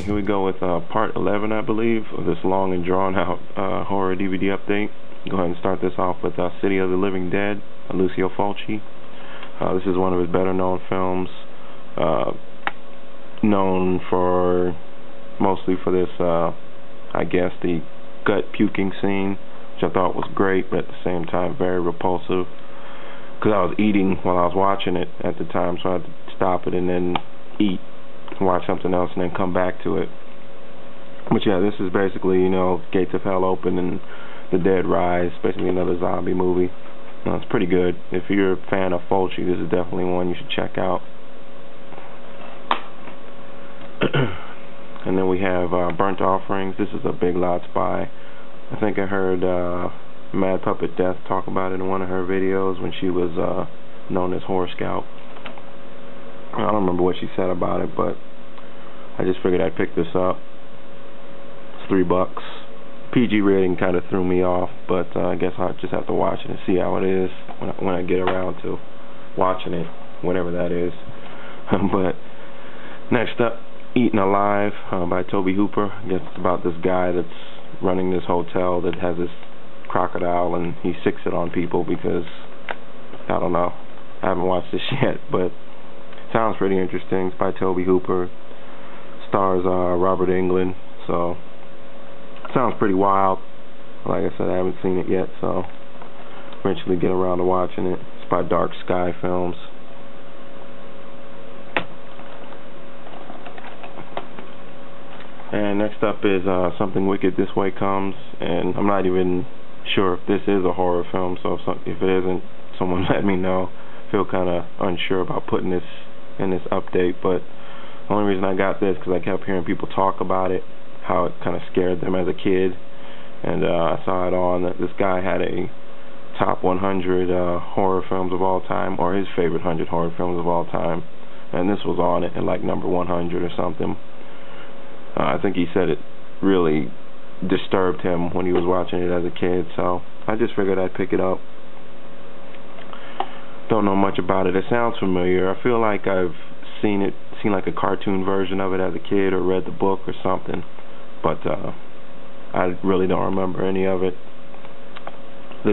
here we go with part 11, I believe, of this long and drawn-out horror DVD update. Go ahead and start this off with City of the Living Dead, Lucio Fulci. This is one of his better-known films, known for mostly for this, I guess, the gut puking scene, which I thought was great, but at the same time very repulsive. Because I was eating while I was watching it at the time, so I had to stop it and then eat, watch something else, and then come back to it. But yeah, this is basically, you know, gates of hell open and the dead rise, basically another zombie movie. It's pretty good. If you're a fan of Fulci, this is definitely one you should check out. And then we have Burnt Offerings. This is a Big Lots buy. I think I heard Mad Puppet Death talk about it in one of her videos when she was known as Horror Scout. I don't remember what she said about it, but I just figured I'd pick this up. It's $3. PG rating kind of threw me off, but I guess I'll just have to watch it and see how it is when I get around to watching it, whatever that is. But next up, Eaten Alive by Tobe Hooper. I guess it's about this guy that's running this hotel that has this crocodile, and he sicks it on people because, I don't know, I haven't watched this yet, but sounds pretty interesting. It's by Tobe Hooper. Stars Robert Englund, so sounds pretty wild. Like I said, I haven't seen it yet, so eventually get around to watching it. It's by Dark Sky Films. And next up is Something Wicked This Way Comes, and I'm not even sure if this is a horror film, so if it isn't, someone let me know. I feel kind of unsure about putting this in this update, but the only reason I got this because I kept hearing people talk about it, how it kind of scared them as a kid, and I saw it on that this guy had a top 100 horror films of all time, or his favorite 100 horror films of all time, and this was on it at like number 100 or something. I think he said it really disturbed him when he was watching it as a kid, so I just figured I'd pick it up. Don't know much about it. It sounds familiar. I feel like I've seen like a cartoon version of it as a kid, or read the book or something, but I really don't remember any of it. The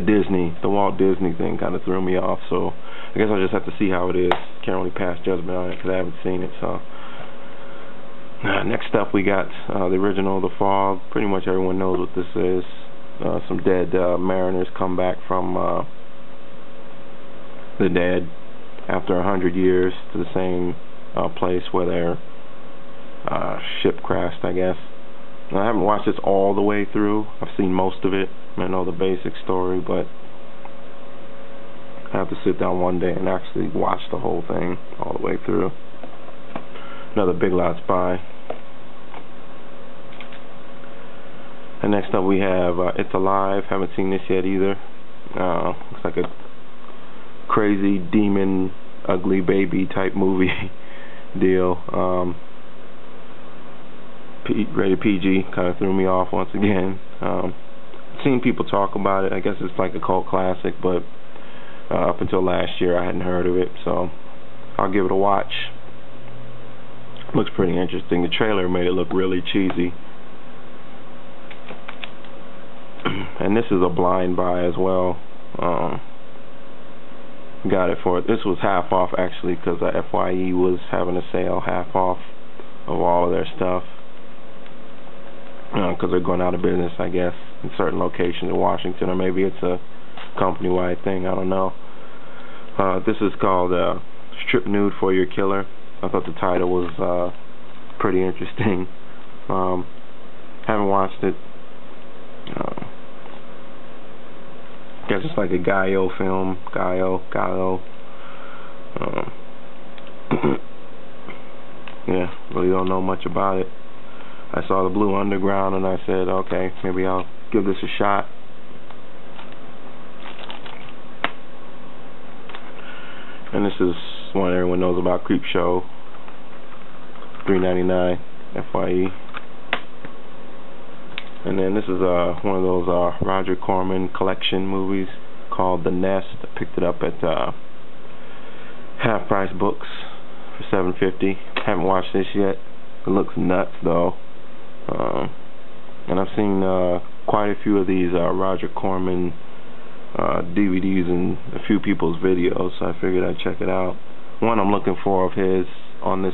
Walt Disney thing kind of threw me off, so I guess I'll just have to see how it is. Can't really pass judgment on it because I haven't seen it, so. Next up we got the original The Fog. Pretty much everyone knows what this is. Some dead mariners come back from the dead after 100 years to the same place where their ship crashed, I guess. Now, I haven't watched this all the way through. I've seen most of it. I know the basic story, but I have to sit down one day and actually watch the whole thing all the way through. Another Big Lots buy. And next up we have It's Alive. Haven't seen this yet either. Looks like a crazy demon, ugly baby type movie deal. Rated PG kind of threw me off once again. Seen people talk about it. I guess it's like a cult classic, but up until last year I hadn't heard of it, so I'll give it a watch. Looks pretty interesting. The trailer made it look really cheesy. And this is a blind buy as well. Got it for it. This was half off actually because FYE was having a sale, half off of all of their stuff. Because they're going out of business, I guess, in certain locations in Washington, or maybe it's a company-wide thing. I don't know. This is called Strip Nude for Your Killer. I thought the title was pretty interesting. Haven't watched it. Guess it's like a Gaio film. Gaio. Yeah, really don't know much about it. I saw the Blue Underground and I said, okay, maybe I'll give this a shot. And this is one everyone knows about, Creepshow. $3.99 FYE. And then this is one of those Roger Corman collection movies called The Nest. I picked it up at Half Price Books for $7.50. Haven't watched this yet. It looks nuts though. And I've seen quite a few of these Roger Corman DVDs and a few people's videos, so I figured I'd check it out. One I'm looking for of his on this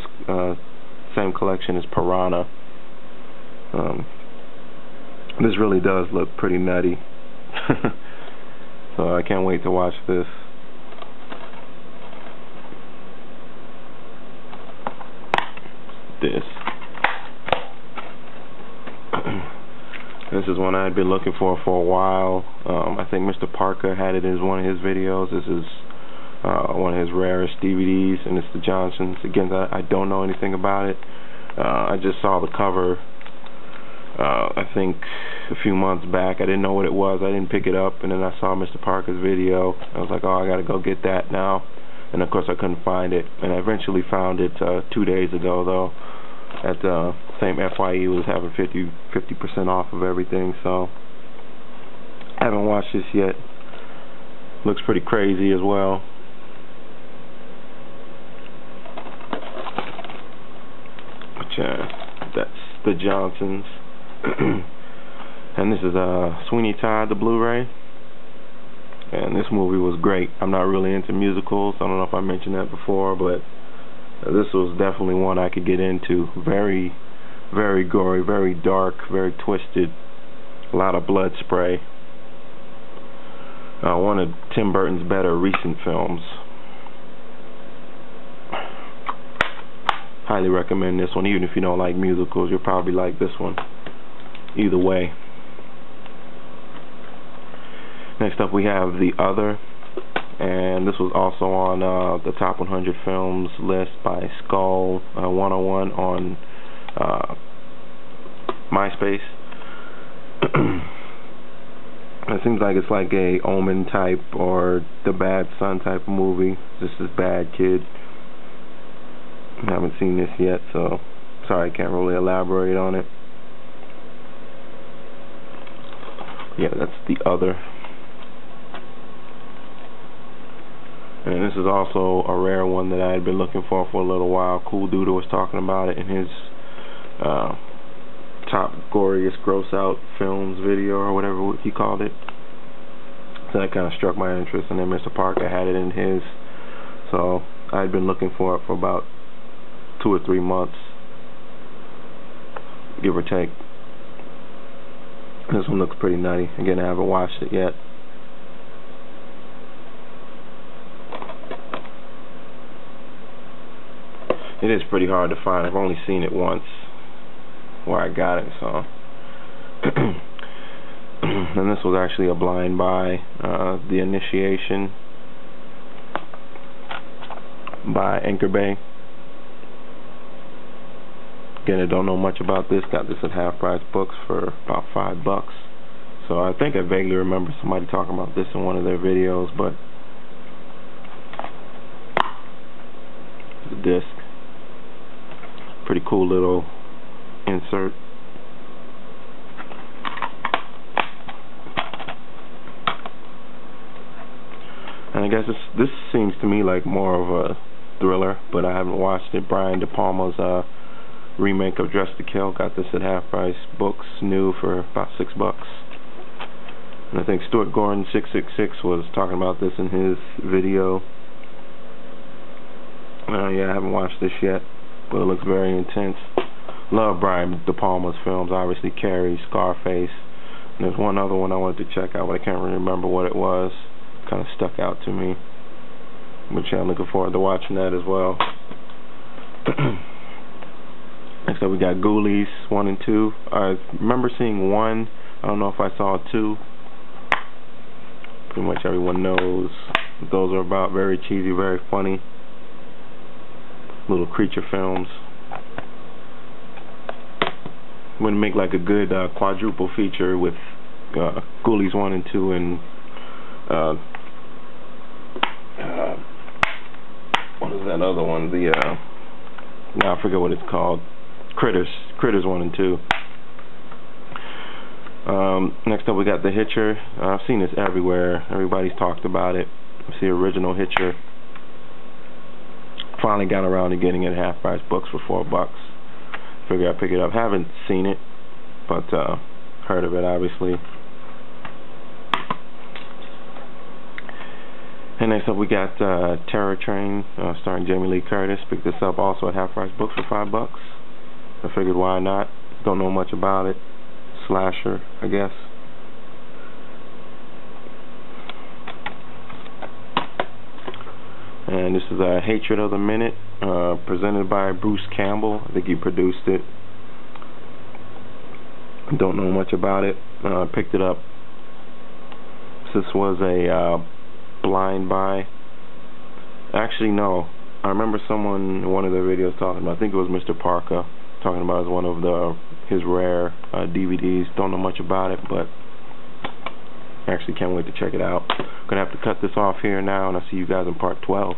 same collection is Piranha. This really does look pretty nutty. So I can't wait to watch this. This is one I had been looking for a while. I think Mr. Parker had it as one of his videos. This is one of his rarest DVDs, and it's the Johnsons. Again, I don't know anything about it. I just saw the cover, I think a few months back. I didn't know what it was. I didn't pick it up, and then I saw Mr. Parker's video. I was like, oh, I gotta go get that now. And of course I couldn't find it, and I eventually found it 2 days ago, though. At the same FYE was having 50% off of everything, so I haven't watched this yet. Looks pretty crazy as well. But that's the Johnsons. And this is Sweeney Todd, the Blu-ray. And this movie was great. I'm not really into musicals. I don't know if I mentioned that before, but this was definitely one I could get into. Very, very gory, very dark, very twisted. A lot of blood spray. One of Tim Burton's better recent films. Highly recommend this one. Even if you don't like musicals, you'll probably like this one. Either way. Next up we have The Other. And this was also on the Top 100 Films list by Skull 101 on MySpace. It seems like it's like a Omen type or The Bad Son type of movie. This is Bad Kid. I haven't seen this yet, so sorry I can't really elaborate on it. Yeah, that's The Other. And this is also a rare one that I had been looking for a little while. Cool Doodle was talking about it in his top goriest gross out films video or whatever he called it. So that kind of struck my interest, and then Mr. Parker had it in his. So I had been looking for it for about 2 or 3 months, give or take. This one looks pretty nutty. Again, I haven't watched it yet. It is pretty hard to find. I've only seen it once where I got it, so. And this was actually a blind buy. The Initiation by Anchor Bay. Again, I don't know much about this. Got this at Half Price Books for about $5. So I think I vaguely remember somebody talking about this in one of their videos, but the disc. Pretty cool little insert. And I guess this seems to me like more of a thriller, but I haven't watched it. Brian De Palma's remake of Dress to Kill. Got this at Half Price Books, new for about $6. And I think Stuart Gordon 666 was talking about this in his video. Yeah, I haven't watched this yet, but it looks very intense. Love Brian De Palma's films, obviously Carrie, Scarface. And there's one other one I wanted to check out, but I can't really remember what it was. Kind of stuck out to me. But yeah, I'm looking forward to watching that as well. Next up we got Ghoulies 1 and 2. I remember seeing 1. I don't know if I saw 2. Pretty much everyone knows what those are about. Very cheesy, very funny. Little creature films. Would make like a good quadruple feature with Ghoulies 1 and 2 and what is that other one? The now I forget what it's called. Critters 1 and 2. Next up we got The Hitcher. I've seen this everywhere. Everybody's talked about it. It's the original Hitcher. Finally got around to getting it at Half Price Books for $4. Figure I'd pick it up. Haven't seen it. but heard of it obviously. And next up we got Terror Train, starring Jamie Lee Curtis. Picked this up also at Half Price Books for $5. I figured why not. Don't know much about it. Slasher, I guess. And this is Hatred of the Minute, presented by Bruce Campbell. I think he produced it. Don't know much about it. Picked it up. This was a blind buy. Actually, no. I remember someone in one of their videos talking about, I think it was Mr. Parker, talking about it as one of his rare DVDs. Don't know much about it, but actually can't wait to check it out. Gonna have to cut this off here now, and I'll see you guys in part 12.